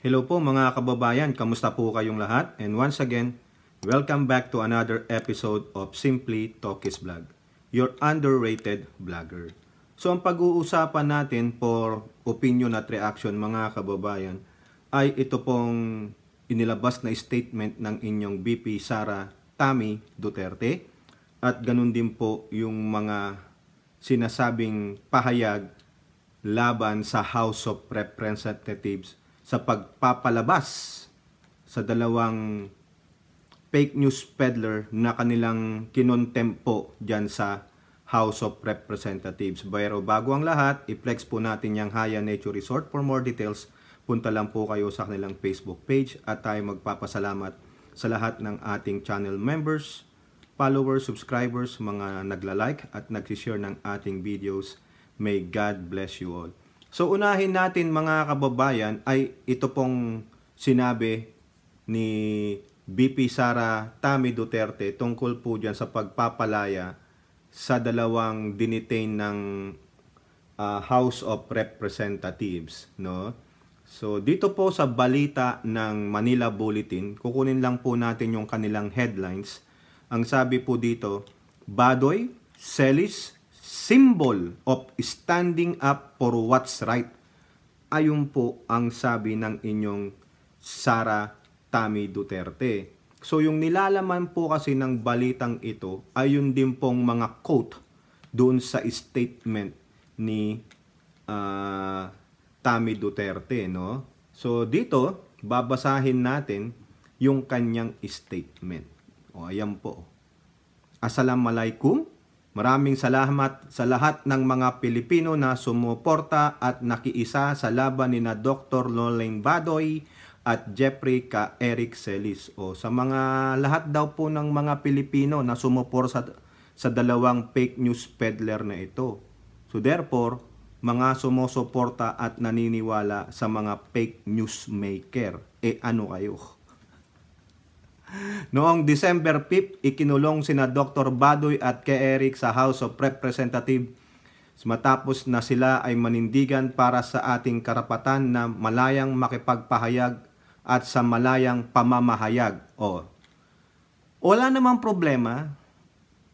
Hello po mga kababayan, kamusta po kayong lahat? And once again, welcome back to another episode of Simply Talkies Vlog, your underrated vlogger. So ang pag-uusapan natin for opinion at reaction mga kababayan ay ito pong inilabas na statement ng inyong VP Sara Tammy Duterte at ganun din po yung mga sinasabing pahayag laban sa House of Representatives sa pagpapalabas sa dalawang fake news peddler na kanilang kinontempo dyan sa House of Representatives. Pero bago ang lahat, i-flex po natin yung Haya Nature Resort. For more details, punta lang po kayo sa kanilang Facebook page at tayo magpapasalamat sa lahat ng ating channel members, followers, subscribers, mga nagla-like at nag-share ng ating videos. May God bless you all. So unahin natin mga kababayan ay ito pong sinabi ni VP Sara Tammy Duterte tungkol po dyan sa pagpapalaya sa dalawang dinitain ng House of Representatives, no? So dito po sa balita ng Manila Bulletin, kukunin lang po natin yung kanilang headlines. Ang sabi po dito, Badoy, Celis, symbol of standing up for what's right. Ayun po ang sabi ng inyong Sara Tammy Duterte. So yung nilalaman po kasi ng balitang ito ay yun din pong mga quote doon sa statement ni Tammy Duterte, no? So dito babasahin natin yung kanyang statement. O ayan po. Assalamualaikum. Maraming salamat sa lahat ng mga Pilipino na sumuporta at nakiisa sa laban ni na Dr. Lorraine Badoy at Jeffrey K. Eric Celis. O sa mga lahat daw po ng mga Pilipino na sumuporta sa dalawang fake news peddler na ito. So therefore, mga sumusuporta at naniniwala sa mga fake news maker. Ano kayo? Noong December 5, ikinulong sina Dr. Badoy at K. Eric sa House of Representatives matapos na sila ay manindigan para sa ating karapatan na malayang makipagpahayag at sa malayang pamamahayag. Wala namang problema,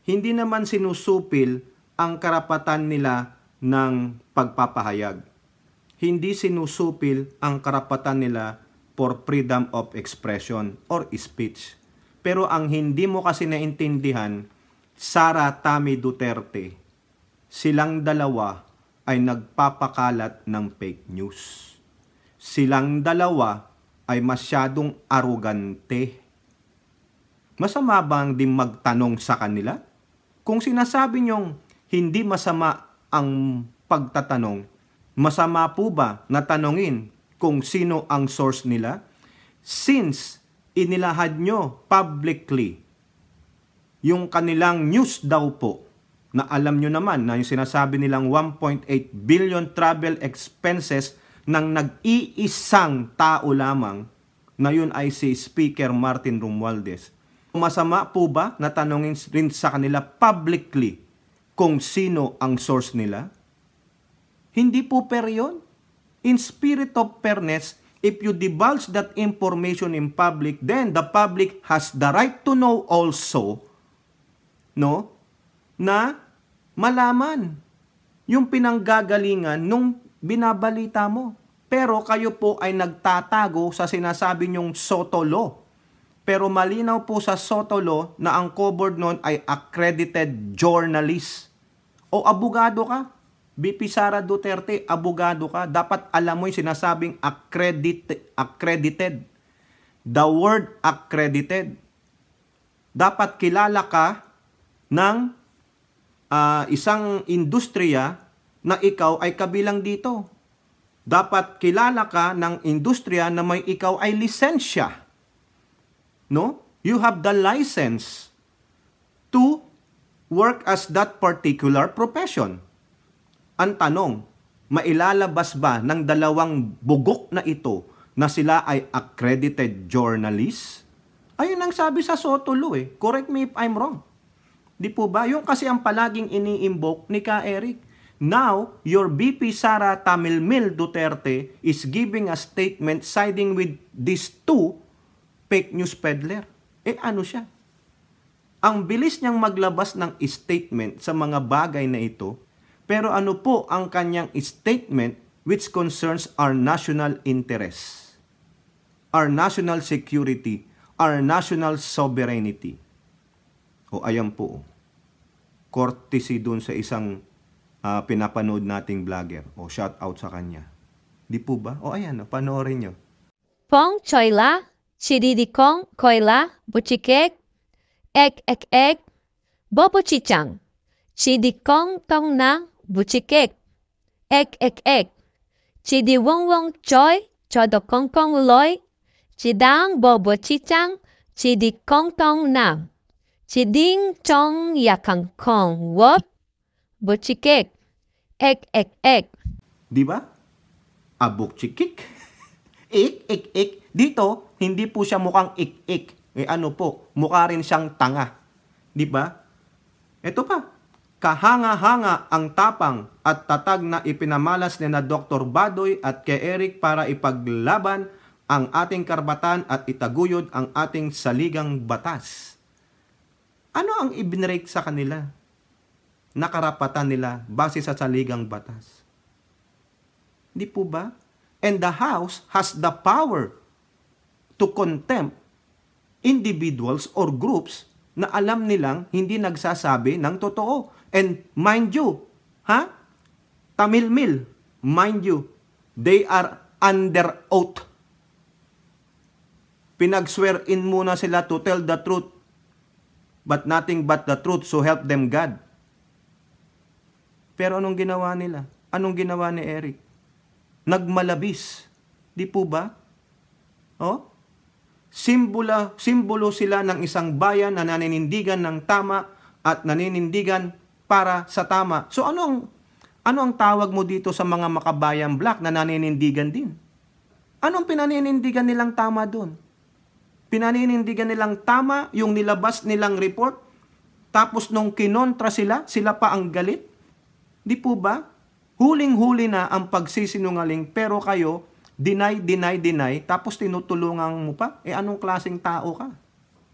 hindi naman sinusupil ang karapatan nila ng pagpapahayag. Hindi sinusupil ang karapatan nila for freedom of expression or speech. Pero ang hindi mo kasi naintindihan, Sara Tammy Duterte, silang dalawa ay nagpapakalat ng fake news. Silang dalawa ay masyadong arugante. Masama bang din magtanong sa kanila? Kung sinasabi nyong hindi masama ang pagtatanong, masama po ba na tanongin kung sino ang source nila? Since inilahad nyo publicly yung kanilang news daw po, na alam nyo naman na yung sinasabi nilang 1.8 billion travel expenses ng nag-iisang tao lamang, na yun ay si Speaker Martin Romualdez. Masama po ba na tanongin rin sa kanila publicly kung sino ang source nila? Hindi po per yun. In spirit of fairness, if you divulge that information in public, then the public has the right to know also, no, na malaman yung pinanggagalingan nung binabalita mo. Pero kayo po ay nagtatago sa sinasabi nyong SOTO law. Pero malinaw po sa SOTO law na ang covered nun ay accredited journalist. O abogado ka. VP Sara Duterte, abogado ka, dapat alam mo yung sinasabing accredited. The word accredited. Dapat kilala ka ng isang industriya na ikaw ay kabilang dito. Dapat kilala ka ng industriya na may ikaw ay lisensya. No? You have the license to work as that particular profession. Ang tanong, mailalabas ba ng dalawang bugok na ito na sila ay accredited journalists? Ayun ang sabi sa SOTO law eh. Correct me if I'm wrong. Di po ba? Yung kasi ang palaging ini-invoke ni Ka Eric. Now, your VP Sara Tamilmil Duterte is giving a statement siding with these two fake news peddler. Ano siya? Ang bilis niyang maglabas ng statement sa mga bagay na ito, pero ano po ang kanyang statement which concerns our national interests, our national security, our national sovereignty? Ayan po. Courtesy dun sa isang pinapanood nating vlogger. Shout out sa kanya. Di po ba? Ayan, panoorin nyo. Pong choyla, chididikong koyla, buchikek, ek, bobo chichang, chidikong tong na, buchikek, ek, chidiwongwong choy, chodokongkong loy, chidang bobo chichang, chidikong tong na, chiding chong yakangkong wop, buchikek, ek. Di ba? Abukchikik. Ik. Dito, hindi po siya mukhang ik. Ano po, mukha rin siyang tanga. Di ba? Ito pa. Kahanga-hanga ang tapang at tatag na ipinamalas ni na Dr. Badoy at kay Eric para ipaglaban ang ating karapatan at itaguyod ang ating saligang batas. Ano ang ibinrake sa kanila? Na karapatan nila base sa saligang batas. Di po ba? And the House has the power to contempt individuals or groups na alam nilang hindi nagsasabi ng totoo. And mind you, Tamilmil, mind you, they are under oath. Pinag-swear in muna sila to tell the truth, but nothing but the truth, so help them God. Pero anong ginawa nila? Anong ginawa ni Eric? Nagmalabis. Di po ba? Simbolo sila ng isang bayan na naninindigan ng tama at naninindigan para sa tama. So ano ang tawag mo dito sa mga makabayang black na naninindigan din? Anong pinaninindigan nilang tama doon? Pinaninindigan nilang tama yung nilabas nilang report, tapos nung kinontra sila pa ang galit? Di po ba? Huling-huli na ang pagsisinungaling, pero kayo, deny, tapos tinutulungan mo pa? Anong klaseng tao ka?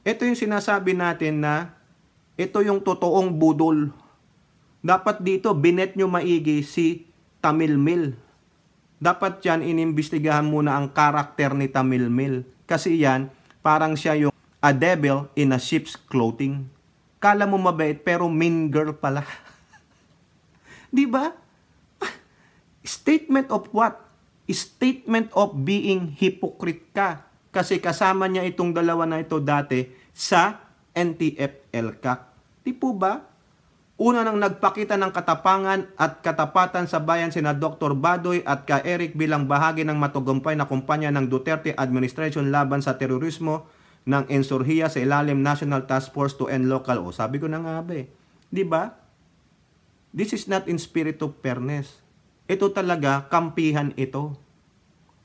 Ito yung sinasabi natin na ito yung totoong budol. Dapat dito, binet nyo maigi si Tamilmil. Dapat yan, inimbestigahan muna ang karakter ni Tamilmil. Kasi yan, parang siya yung a devil in a sheep's clothing. Kala mo mabait, pero mean girl pala. Di ba? Statement of what? Statement of being hypocrite ka. Kasi kasama niya itong dalawa na ito dati sa NTF-ELCAC. Di po ba? Una nang nagpakita ng katapangan at katapatan sa bayan sina Dr. Badoy at ka Eric bilang bahagi ng matagumpay na kumpanya ng Duterte Administration laban sa terorismo ng Insurhiya sa ilalim National Task Force to End Local. Sabi ko na nga ba eh. Di ba? This is not in spirit of fairness. Ito talaga, kampihan ito.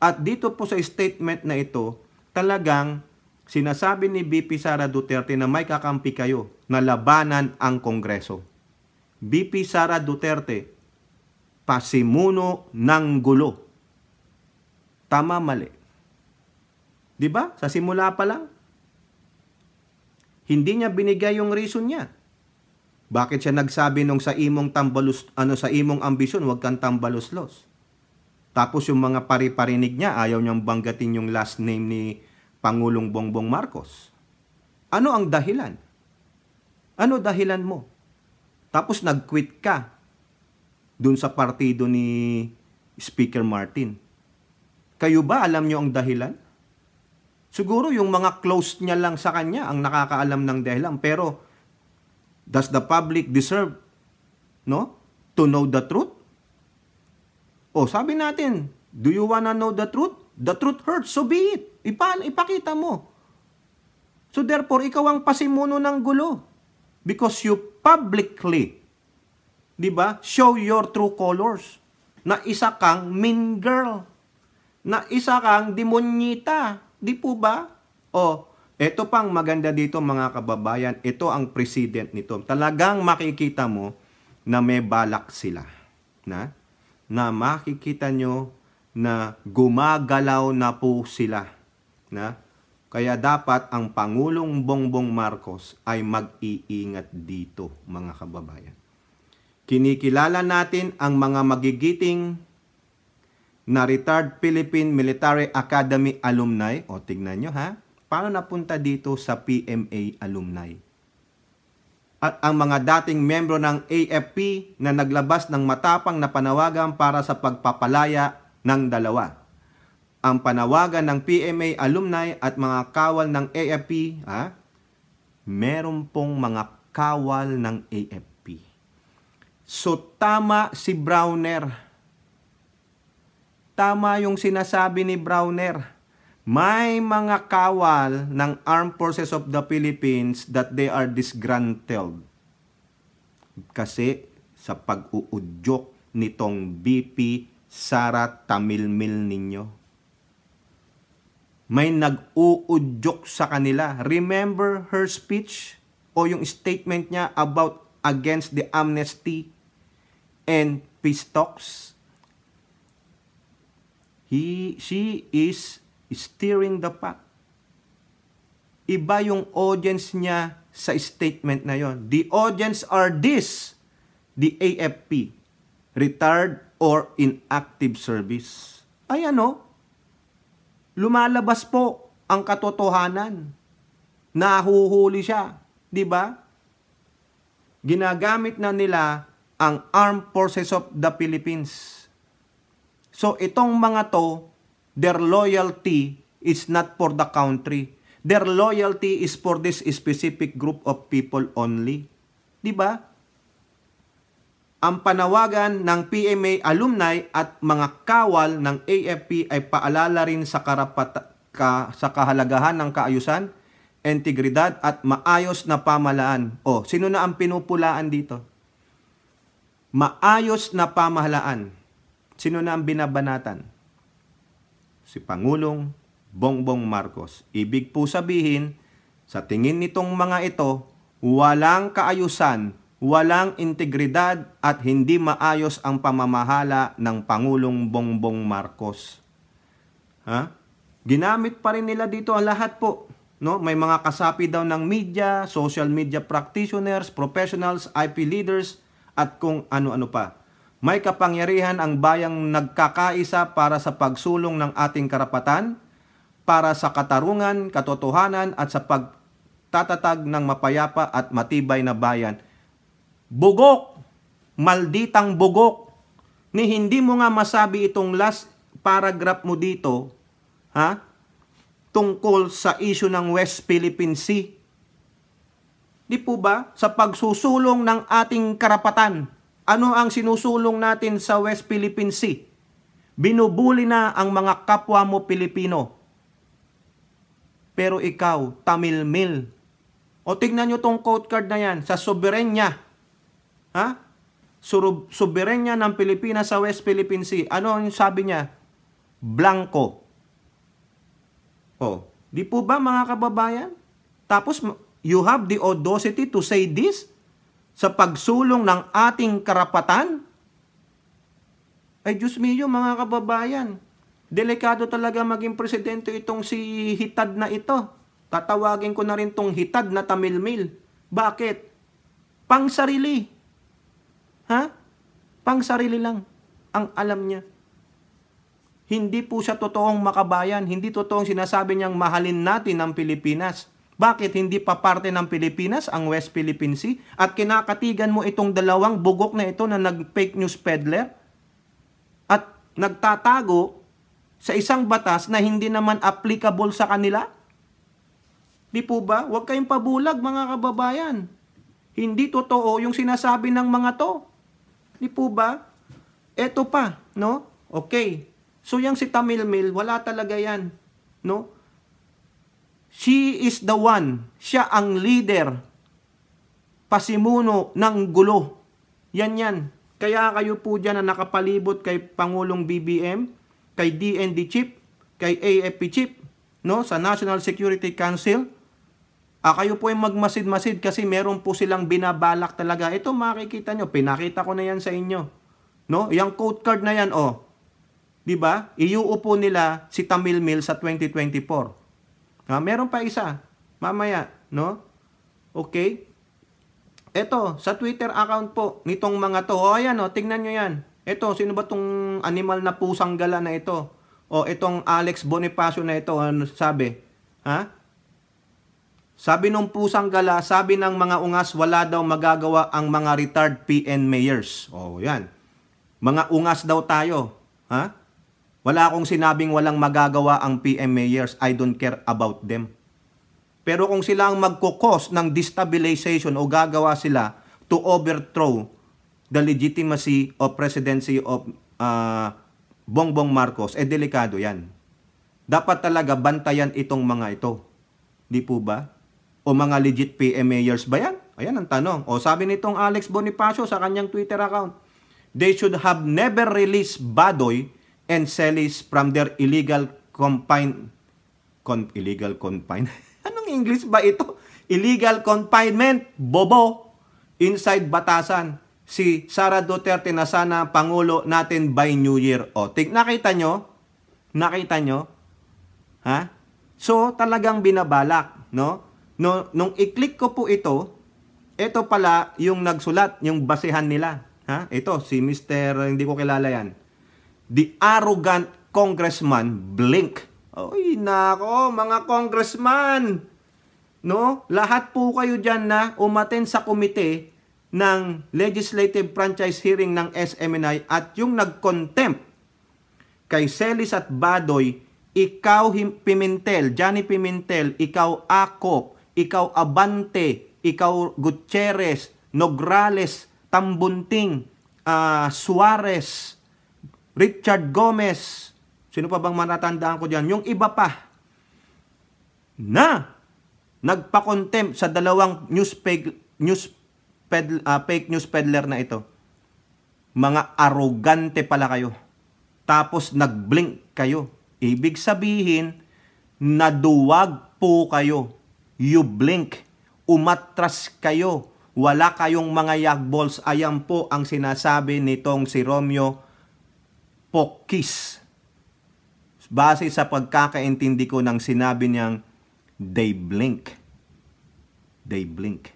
At dito po sa statement na ito, talagang sinasabi ni VP Sara Duterte na may kakampi kayo na labanan ang Kongreso. VP Sara Duterte, pasimuno ng gulo. Tama, mali. Di ba? Sa simula pa lang. Hindi niya binigay yung reason niya. Bakit siya nagsabi nung sa imong sa imong ambisyon, wag kang tambaluslos? Tapos yung mga pari-parinig niya, ayaw niyang banggatin yung last name ni Pangulong Bongbong Marcos. Ano ang dahilan? Ano dahilan mo? Tapos nag-quit ka dun sa partido ni Speaker Martin. Kayo ba alam niyo ang dahilan? Siguro yung mga close niya lang sa kanya ang nakakaalam ng dahilan, pero does the public deserve to know the truth? Sabi natin, do you wanna know the truth? The truth hurts, so be it. Ipakita mo. So therefore, ikaw ang pasimuno ng gulo. Because you publicly, di ba, show your true colors. Na isa kang mean girl. Na isa kang demonyita. Di po ba? Ito pang maganda dito mga kababayan, ito ang president nito. Talagang makikita mo na may balak sila. na makikita nyo na gumagalaw na po sila. Kaya dapat ang Pangulong Bongbong Marcos ay mag-iingat dito, mga kababayan. Kinikilala natin ang mga magigiting na retired Philippine Military Academy alumni. O tignan nyo paano napunta dito sa PMA alumni? At ang mga dating membro ng AFP na naglabas ng matapang na panawagan para sa pagpapalaya ng dalawa. Ang panawagan ng PMA alumni at mga kawal ng AFP, meron pong mga kawal ng AFP. So tama si Browner. Tama yung sinasabi ni Browner. May mga kawal ng Armed Forces of the Philippines that they are disgruntled. Kasi sa pag-uudyok nitong BP Sara Tamilmil ninyo. May nag-uudyok sa kanila. Remember her speech o yung statement niya about against the amnesty and peace talks? She is steering the pot. Iba yung audience niya sa statement na yon. The audience are this, the AFP, retired or inactive service. Ay lumalabas po ang katotohanan. Nahuhuli siya, di ba? Ginagamit na nila ang Armed Forces of the Philippines. So itong mga to, their loyalty is not for the country. Their loyalty is for this specific group of people only. Di ba? Ang panawagan ng PMA alumni at mga kawal ng AFP ay paalala rin sa kahalagahan ng kaayusan, integridad at maayos na pamahalaan. Sino na ang pinupulaan dito? Maayos na pamahalaan. Sino na ang binabanatan? Si Pangulong Bongbong Marcos. Ibig po sabihin, sa tingin nitong mga ito, walang kaayusan, walang integridad at hindi maayos ang pamamahala ng Pangulong Bongbong Marcos. Ginamit pa rin nila dito ang lahat po. May mga kasapi daw ng media, social media practitioners, professionals, IP leaders, at kung ano-ano pa. May kapangyarihan ang bayang nagkakaisa para sa pagsulong ng ating karapatan, para sa katarungan, katotohanan, at sa pagtatatag ng mapayapa at matibay na bayan. Bugok! Malditang bugok! Ni hindi mo nga masabi itong last paragraph mo dito, tungkol sa issue ng West Philippine Sea. Di po ba? Sa pagsusulong ng ating karapatan. Ano ang sinusulong natin sa West Philippine Sea? Binubuli na ang mga kapwa mo Pilipino. Pero ikaw, Tamilmil. Tignan nyo tong quote card na yan. Sa soberenya. Soberenya ng Pilipinas sa West Philippine Sea. Ano ang sabi niya? Blanco. Di po ba mga kababayan? Tapos, you have the audacity to say this? Sa pagsulong ng ating karapatan? Ay, Diyos mio, mga kababayan. Delikado talaga maging presidente itong si Hitad na ito. Tatawagin ko na rin tong Hitad na Tamilmil. Bakit? Pangsarili. Pangsarili lang ang alam niya. Hindi po siya totoong makabayan. Hindi totoong sinasabi niyang mahalin natin ang Pilipinas. Bakit hindi pa parte ng Pilipinas ang West Philippine Sea? At kinakatigan mo itong dalawang bugok na ito na nag-fake news peddler? At nagtatago sa isang batas na hindi naman applicable sa kanila? Di po ba? Huwag kayong pabulag mga kababayan. Hindi totoo yung sinasabi ng mga to. Di po ba? Eto pa, no? Okay. So yung si Tamilmil, wala talaga yan. No? She is the one. Siya ang leader. Pasimuno ng gulo. Yan. Kaya kayo po dyan na nakapalibot kay Pangulong BBM, kay DND Chief, kay AFP Chief, no? Sa National Security Council. Kayo po ay magmasid-masid kasi meron po silang binabalak talaga. Ito makikita nyo. Pinakita ko na yan sa inyo. No? Yung quote card na yan, oh. 'Di ba? Iuupo nila si Tamil Mill sa 2024. Meron pa isa. Mamaya, no? Okay? Ito, sa Twitter account po nitong mga to. O ayan, tingnan nyo yan. Ito, sino ba tong animal na pusang gala na ito? O itong Alex Bonifacio na ito, ano sabi? Sabi nung pusang gala, sabi ng mga ungas, wala daw magagawa ang mga retired PN mayors. O yan. Mga ungas daw tayo. Wala akong sinabing walang magagawa ang PM mayors. I don't care about them. Pero kung sila ang magkukos ng destabilization o gagawa sila to overthrow the legitimacy of presidency of Bongbong Marcos, delikado yan. Dapat talaga bantayan itong mga ito. Di po ba? O mga legit PM mayors ba yan? Ayan ang tanong. O sabi nitong Alex Bonifacio sa kanyang Twitter account, they should have never released Badoy and Celis from their illegal confine. Anong English ba ito? Illegal confinement, bobo, inside Batasan. Si Sara Duterte na sana Pangulo natin by New Year. O, nakita nyo? Nakita nyo? So, talagang binabalak, no? Nung i-click ko po ito pala yung nagsulat, yung basehan nila. Ito, si Mr. hindi ko kilala yan. The arrogant congressman Blink. Oy, nako, mga congressman. No? Lahat po kayo dyan na umaten sa komite ng legislative franchise hearing ng SMNI at yung nag-contempt kay Celis at Badoy, ikaw Pimentel, Johnny Pimentel, ikaw Acop, ikaw Abante, ikaw Gutierrez, Nograles, Tambunting, Suarez, Richard Gomez, sino pa bang matatandaan ko dyan? Yung iba pa na nagpa-contempt sa dalawang fake news peddler na ito. Mga arrogante pala kayo. Tapos nag-blink kayo. Ibig sabihin, naduwag po kayo. You blink. Umatras kayo. Wala kayong mga yagballs. Ayan po ang sinasabi nitong si Romeo Pokis. Base sa pagkakaintindi ko ng sinabi niyang, they blink. They blink.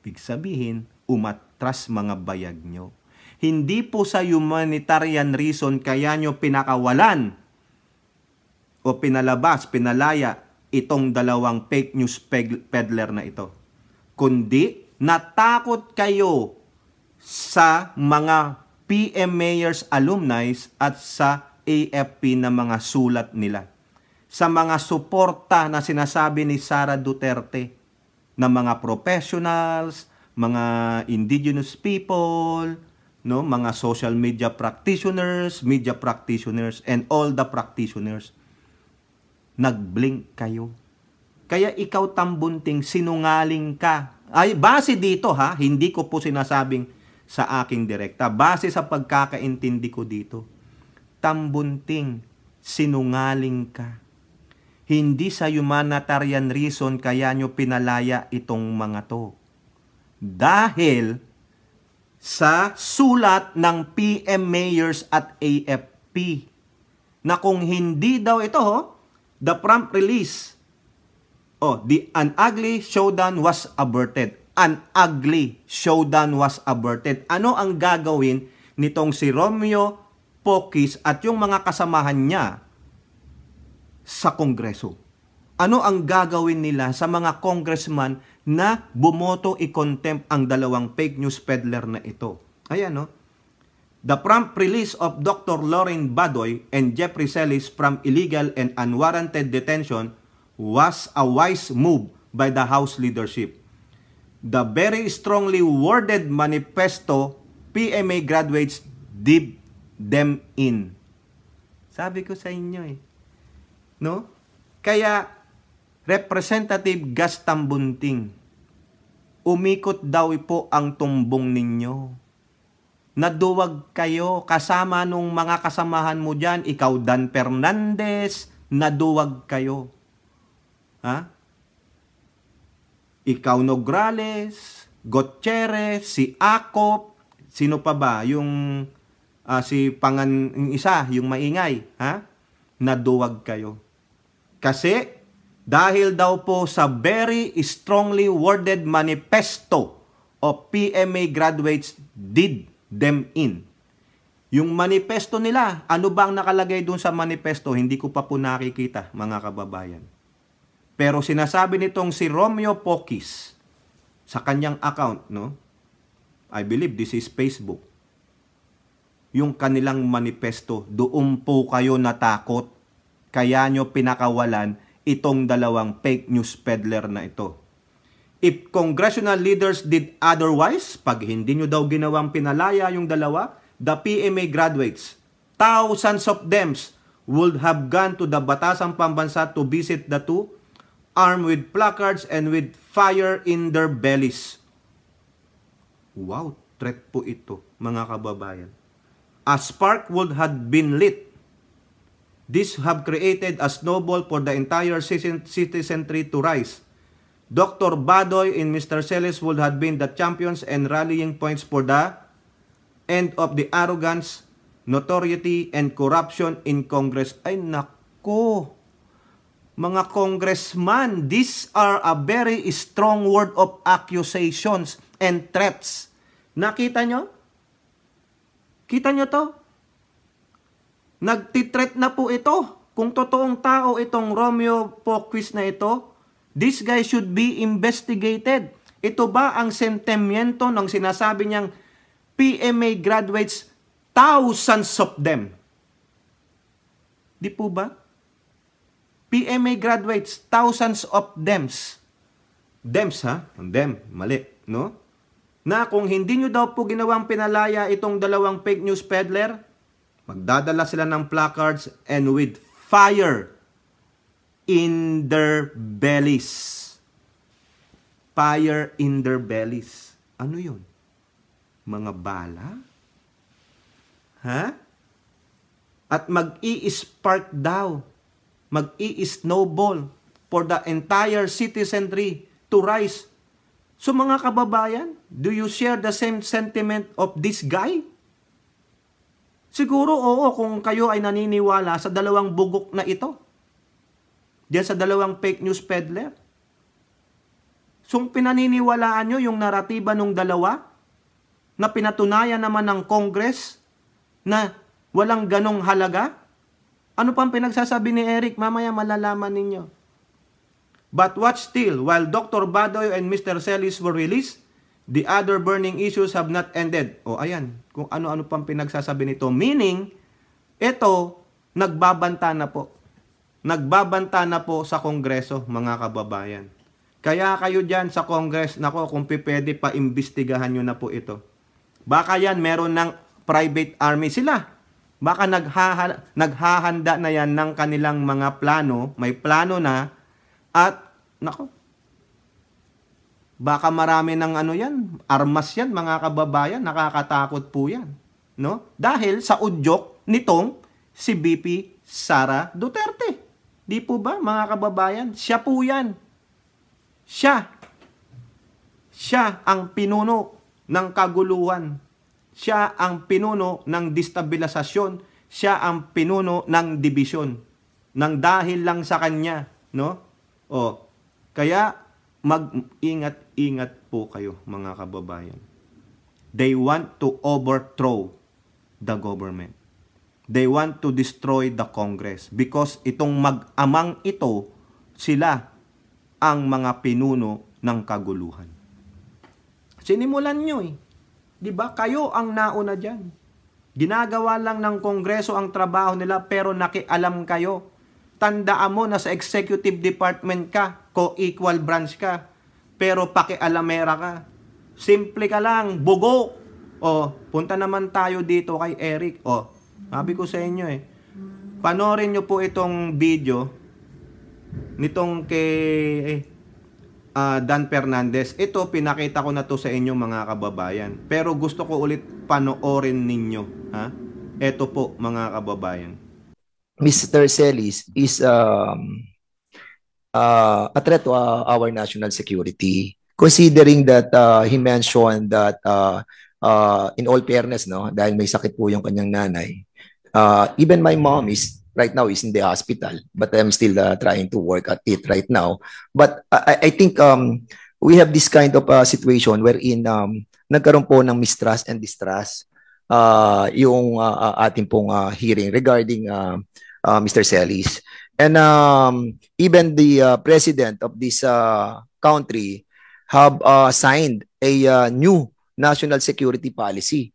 Ibig sabihin, umatras mga bayag nyo. Hindi po sa humanitarian reason kaya nyo pinakawalan o pinalabas, pinalaya itong dalawang fake news peddler na ito. Kundi, natakot kayo sa mga PM mayors alumni at sa AFP na mga sulat nila. Sa mga suporta na sinasabi ni Sara Duterte na mga professionals, mga indigenous people, no, mga social media practitioners, and all the practitioners. Nag-blink kayo. Kaya ikaw Tambunting, sinungaling ka. Ay, base dito hindi ko po sinasabing sa aking direkta. Base sa pagkakaintindi ko dito. Tambunting, sinungaling ka. Hindi sa humanitarian reason kaya nyo pinalaya itong mga to. Dahil sa sulat ng PM mayors at AFP na kung hindi daw ito, the prompt release, an ugly showdown was averted. An ugly showdown was averted. Ano ang gagawin nitong si Romeo Pokis at yung mga kasamahan niya sa Kongreso? Ano ang gagawin nila sa mga congressman na bumoto i-contempt ang dalawang fake news peddler na ito? Ayan, The prompt release of Dr. Lauren Badoy and Jeffrey Celis from illegal and unwarranted detention was a wise move by the House leadership. The very strongly worded manifesto PMA graduates did them in. Sabi ko sa inyo no? Kaya Representative Gas Tambunting, umikot daw po ang tumbong ninyo. Naduwag kayo kasama nung mga kasamahan mo dyan. Ikaw Dan Fernandez, naduwag kayo. Ikaw Nograles, Gutierrez, si Acop, Sino pa ba? Yung si yung isa, yung maingay, ha? Naduwag kayo. Kasi dahil daw po sa very strongly worded manifesto of PMA graduates did them in. Yung manifesto nila, ano ba ang nakalagay dun sa manifesto? Hindi ko pa po nakikita, mga kababayan. Pero sinasabi nitong si Romeo Pocis sa kanyang account, no? I believe this is Facebook. Yung kanilang manifesto, doon po kayo natakot. Kaya nyo pinakawalan itong dalawang fake news peddler na ito. If congressional leaders did otherwise, pag hindi nyo daw ginawang pinalaya yung dalawa, the PMA graduates, thousands of them would have gone to the Batasan Pambansa to visit the two, armed with placards and with fire in their bellies. Wow, threat po ito, mga kababayan. A spark would have been lit. This have created a snowball for the entire citizenry to rise. Dr. Badoy and Mr. Celis would have been the champions and rallying points for the end of the arrogance, notoriety, and corruption in Congress. Ay nako, mga congressman, these are a very strong word of accusations and threats. Nakita nyo? Kita nyo to? Nagtitreat na po ito. Kung totoong tao itong Romeo Pocis na ito, this guy should be investigated. Ito ba ang sentimiento ng sinasabi niyang PMA graduates, thousands of them? Di po ba? PMA graduates, thousands of thems. Thems ha? Them, mali, no? Na kung hindi nyo daw po ginawang pinalaya itong dalawang fake news peddler, magdadala sila ng placards and with fire in their bellies. Fire in their bellies. Ano yun? Mga bala? Ha? At mag-i-spark daw, mag-i-snowball for the entire citizenry to rise. So mga kababayan, do you share the same sentiment of this guy? Siguro oo kung kayo ay naniniwala sa dalawang bugok na ito. Diyan sa dalawang fake news peddler. So pinaniniwalaan nyo yung naratiba ng dalawa na pinatunayan naman ng Congress na walang ganong halaga? Ano pang pinagsasabi ni Eric? Mamaya malalaman ninyo. But what still, while Dr. Badoy and Mr. Celis were released, the other burning issues have not ended. O ayan, kung ano-ano pang pinagsasabi nito. Meaning, ito, nagbabanta na po. Nagbabanta na po sa Kongreso, mga kababayan. Kaya kayo dyan sa Congress, nako, kung pwede pa imbestigahan nyo na po ito. Baka yan, meron ng private army sila. Baka naghahanda na yan ng kanilang mga plano, may plano na, at, nako, baka marami ng ano yan, armas yan, mga kababayan, nakakatakot po yan. No? Dahil sa udyok nitong si BP Sara Duterte. Di po ba, mga kababayan? Siya po yan. Siya ang pinuno ng kaguluhan. Siya ang pinuno ng destabilisasyon. Siya ang pinuno ng dibisyon. Nang dahil lang sa kanya, no? O, kaya mag-ingat-ingat po kayo, mga kababayan. They want to overthrow the government. They want to destroy the Congress because itong mag-amang ito, sila ang mga pinuno ng kaguluhan. Sinimulan nyo eh. Diba? Kayo ang nauna dyan. Ginagawa lang ng Kongreso ang trabaho nila pero nakialam kayo. Tandaan mo na sa executive department ka, co-equal branch ka, pero pakialamera ka. Simple ka lang, bugo. O, punta naman tayo dito kay Eric. O, sabi ko sa inyo eh, panoorin nyo po itong video nitong kay Dan Fernandez. Ito, pinakita ko na to sa inyo mga kababayan. Pero gusto ko ulit panoorin ninyo. Ha? Ito po mga kababayan. Mr. Celis is a threat to our national security, considering that he mentioned that in all fairness, no, dahil may sakit po yung kanyang nanay, even my mom is right now is in the hospital, but I'm still trying to work at it right now. But I think we have this kind of situation wherein nagkaroon po ng mistrust and distrust yung ating pong hearing regarding Mr. Celis. And even the president of this country have signed a new national security policy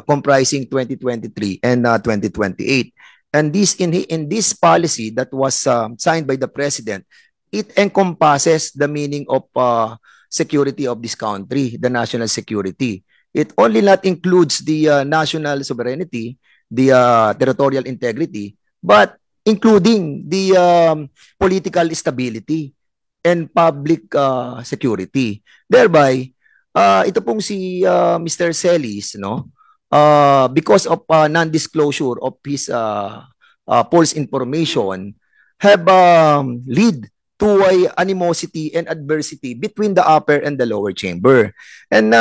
comprising 2023 and 2028. And this in this policy that was signed by the president, it encompasses the meaning of security of this country, the national security. It only not includes the national sovereignty, the territorial integrity, but including the political stability and public security. Thereby, ito pong si Mr. Celis, no, because of non-disclosure of his false information, have lead to a animosity and adversity between the upper and the lower chamber. And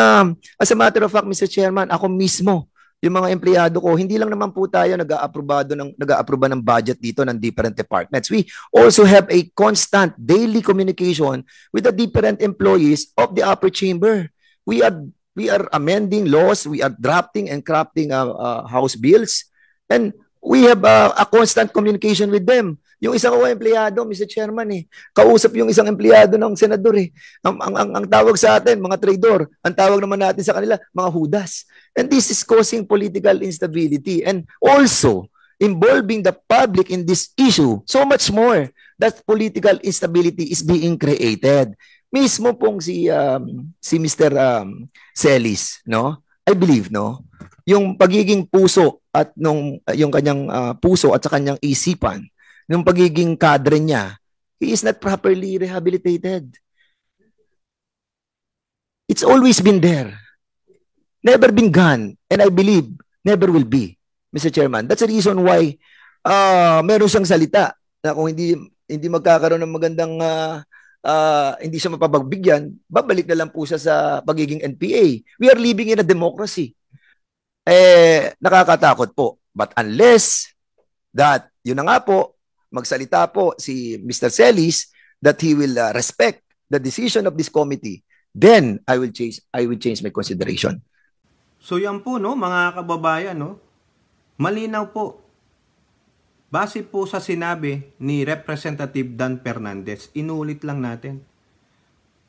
as a matter of fact, Mr. Chairman, ako mismo, yung mga empleyado ko, hindi lang naman po tayo nag-aaproba ng budget dito ng different departments. We also have a constant daily communication with the different employees of the upper chamber. We are amending laws, we are drafting and crafting house bills, and we have a constant communication with them. Yung isang empleyado, Mr. Chairman, kausap yung isang empleyado ng senador. Ang tawag sa atin, mga traidor. Ang tawag naman natin sa kanila, mga hudas. And this is causing political instability and also involving the public in this issue. So much more that political instability is being created. Mismo pong si Mr. Celis, no? I believe, no? Yung pagiging puso at yung kanyang puso at sa kanyang isipan, yung pagiging kadre niya, he is not properly rehabilitated. It's always been there. Never been gone. And I believe, never will be, Mr. Chairman. That's the reason why meron siyang salita na kung hindi magkakaroon ng magandang hindi siya mapapagbigyan, babalik na lang po siya sa pagiging NPA. We are living in a democracy. Nakakatakot po. But unless that, yun na nga po, magsalita po si Mr. Celis that he will respect the decision of this committee, then I will change my consideration. So yan po, no, mga kababayan, no, malinaw po. Base po sa sinabi ni Representative Dan Fernandez, inulit lang natin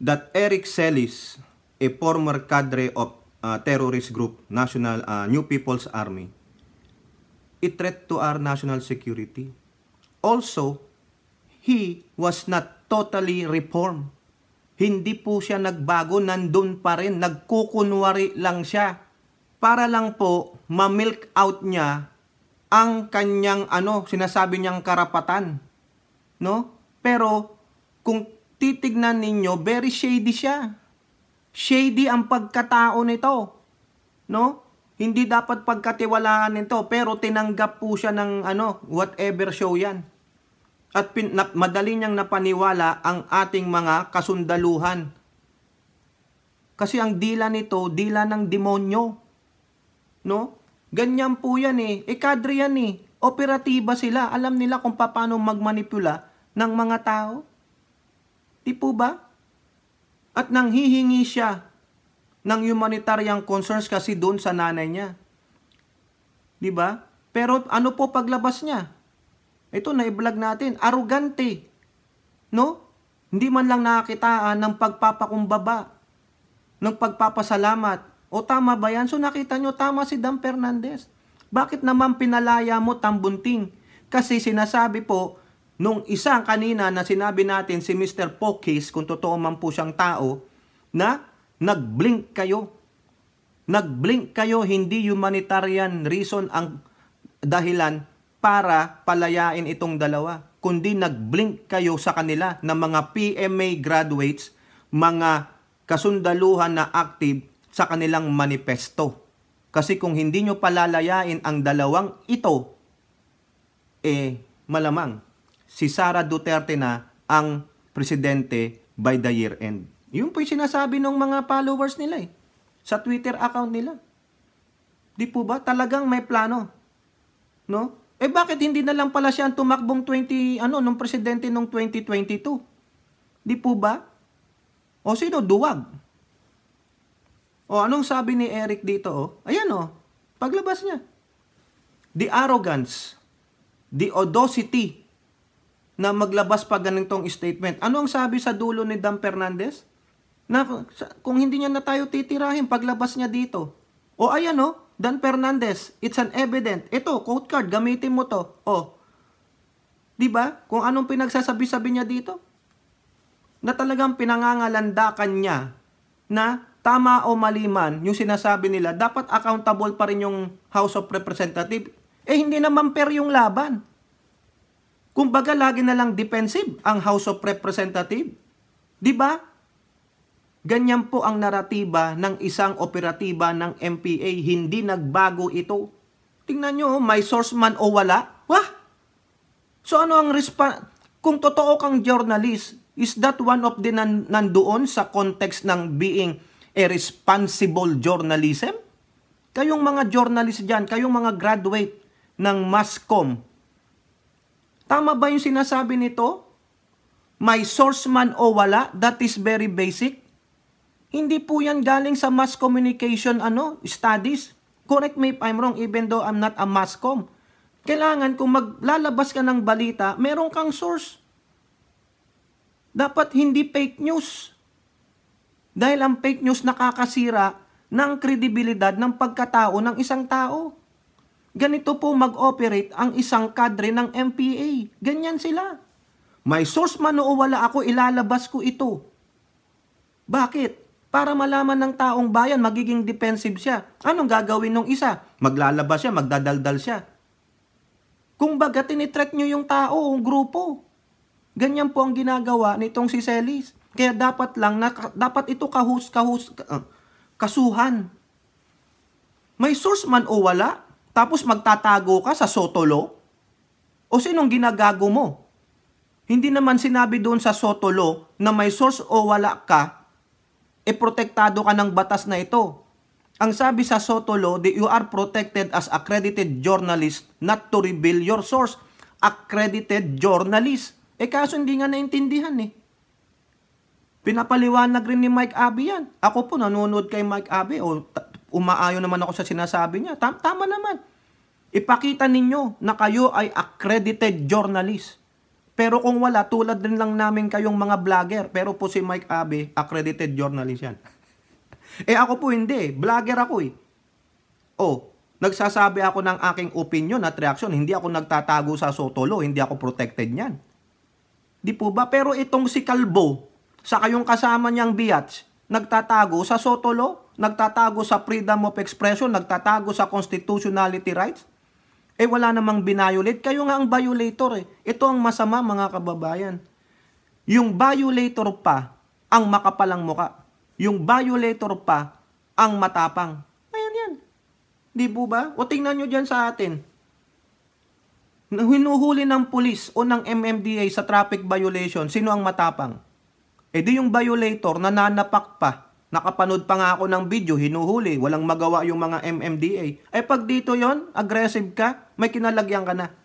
that Eric Celis, a former cadre of terrorist group, New People's Army, a threat to our national security. Also, he was not totally reformed. Hindi po siya nagbago, nandun pa rin, nagkukunwari lang siya para lang po ma-milk out niya ang kanyang sinasabi niyang karapatan, no? Pero kung titignan ninyo, very shady siya. Shady ang pagkatao nito, no? Hindi dapat pagkatiwalaan nito, pero tinanggap po siya ng whatever show yan. At madali niyang napaniwala ang ating mga kasundaluhan. Kasi ang dila nito, dila ng demonyo. No? Ganyan po yan kadre yan Operatiba sila. Alam nila kung paano magmanipula ng mga tao. Di po ba? At nanghihingi siya ng humanitarian concerns kasi doon sa nanay niya. Di ba? Pero ano po paglabas niya? Ito, na-vlog natin. Arugante. No? Hindi man lang nakakitaan ng pagpapakumbaba, ng pagpapasalamat. O tama ba yan? So nakita nyo, tama si Dan Fernandez. Bakit naman pinalaya mo Tambunting? Kasi sinasabi po, nung isang kanina na sinabi natin si Mr. Pokis, kung totoo man po siyang tao, na nag-blink kayo. Nag-blink kayo, hindi humanitarian reason ang dahilan para palayain itong dalawa, kundi nag-blink kayo sa kanila na mga PMA graduates, mga kasundaluhan na active sa kanilang manifesto. Kasi kung hindi nyo palalayain ang dalawang ito, malamang si Sara Duterte na ang presidente by the year end. Yun po yung sinasabi ng mga followers nila sa Twitter account nila. Di po ba? Talagang may plano. No? Eh bakit hindi na lang pala siya ang tumakbong nung presidente nung 2022? Di po ba? O sino? Duwag. O anong sabi ni Eric dito? Ayan paglabas niya. The arrogance, the audacity na maglabas pa ganitong statement. Ano ang sabi sa dulo ni Dan Fernandez? Na kung hindi niya na tayo titirahin, paglabas niya dito. O ayan Dan Fernandez, it's an evident. Ito, quote card, gamitin mo to. Di ba? Kung anong pinagsasabi-sabi niya dito? Na talagang pinangangalandakan niya na tama o mali man yung sinasabi nila, dapat accountable pa rin yung House of Representatives. Hindi naman fair yung laban. Kumbaga, lagi na lang defensive ang House of Representatives. Di ba? Ganyan po ang naratiba ng isang operatiba ng MPA. Hindi nagbago ito. Tingnan nyo, may source man o wala. Wah! So ano ang response? Kung totoo kang journalist, is that one of the nandoon sa context ng being a responsible journalism? Kayong mga journalist dyan, kayong mga graduate ng mass comm, tama ba yung sinasabi nito? May source man o wala, that is very basic. Hindi po yan galing sa mass communication studies. Correct me if I'm wrong, even though I'm not a mass comm. Kailangan kung maglalabas ka ng balita, meron kang source. Dapat hindi fake news. Dahil ang fake news nakakasira ng kredibilidad ng pagkatao ng isang tao. Ganito po mag-operate ang isang kadre ng MPA. Ganyan sila. May source man o wala ako, ilalabas ko ito. Bakit? Para malaman ng taong bayan, magiging defensive siya. Anong gagawin ng isa? Maglalabas siya, magdadaldal siya. Kung baga, tinitreat nyo yung tao, yung grupo. Ganyan po ang ginagawa nitong si Celis. Kaya dapat ito kasuhan. May source man o wala, tapos magtatago ka sa Sotolo? O sinong ginagago mo? Hindi naman sinabi doon sa Sotolo na may source o wala ka, protektado ka ng batas na ito. Ang sabi sa Sotolo, you are protected as accredited journalist not to reveal your source. Accredited journalist. Kaso hindi nga naintindihan Pinapaliwanag rin ni Mike Abe yan. Ako po nanonood kay Mike Abe umaayon naman ako sa sinasabi niya. Tama naman. Ipakita ninyo na kayo ay accredited journalist. Pero kung wala, tulad din lang namin kayong mga vlogger. Pero po si Mike Abe, accredited journalist yan. Ako po hindi. Vlogger ako nagsasabi ako ng aking opinion at reaction. Hindi ako nagtatago sa Sotolo. Hindi ako protected niyan. Di po ba? Pero itong si Calvo, sa kayong kasama niyang biatch, nagtatago sa Sotolo, nagtatago sa freedom of expression, nagtatago sa constitutionality rights. Wala namang binayolate. Kayo nga ang violator Ito ang masama, mga kababayan. Yung violator pa ang makapalang muka. Yung violator pa ang matapang. Ayan yan. Di po ba? O tingnan nyo dyan sa atin. Hinuhuli ng pulis o ng MMDA sa traffic violation, sino ang matapang? Di yung violator, nananapak pa. Nakapanood pa nga ako ng video, hinuhuli, walang magawa yung mga MMDA. Pag dito yon, aggressive ka, may kinalagyan ka na.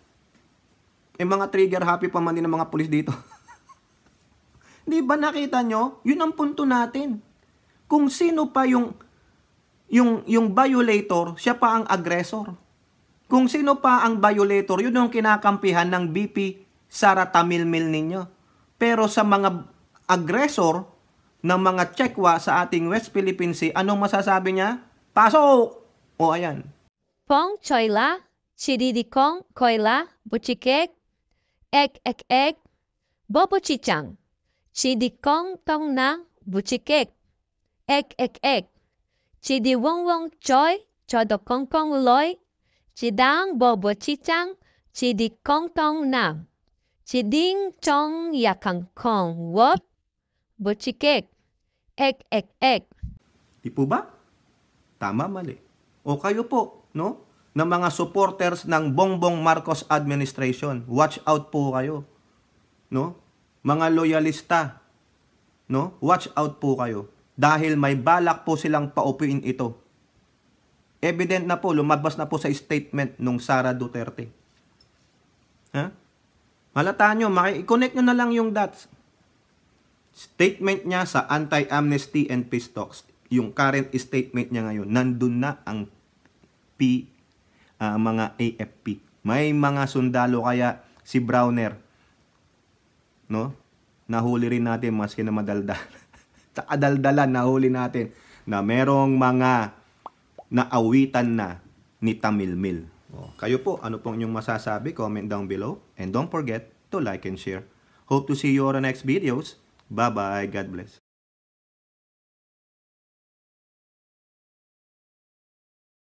Mga trigger happy pa man din ng mga pulis dito. Di ba nakita nyo? Yun ang punto natin. Kung sino pa yung violator, siya pa ang aggressor. Kung sino pa ang violator, yun yung kinakampihan ng BP Sara Tamilmil ninyo. Pero sa mga aggressor ng mga Chekwa sa ating West Philippine Sea, anong masasabi niya? Pasok! Ayan. Pong choila, chiridikong koila, buchikek, ek, bobo chichang, chidikong tong na buchikek, ek, chidiwongwong choy, chodokongkong loy, chidang bobo chichang, chidikong tong na, chiding chong yakangkong wop, buchikek, ek. Di po ba? Tama, mali. O kayo po, no? Na mga supporters ng Bongbong Marcos administration, watch out po kayo. No? Mga loyalista, no? Watch out po kayo. dahil may balak po silang paupuin ito. Evident na po, lumabas na po sa statement nung Sara Duterte. Ha? Halata nyo, i-connect nyo na lang yung dots. Statement niya sa anti-amnesty and peace talks, yung current statement niya ngayon, nandun na ang mga AFP. May mga sundalo kaya si Browner, no? Nahuli rin natin maski na madaldal. Sa kadaldalan, nahuli natin na merong mga naawitan na ni Tamilmil. Kayo po, ano pong inyong masasabi? Comment down below. And don't forget to like and share. Hope to see you on the next videos. Bye-bye. God bless.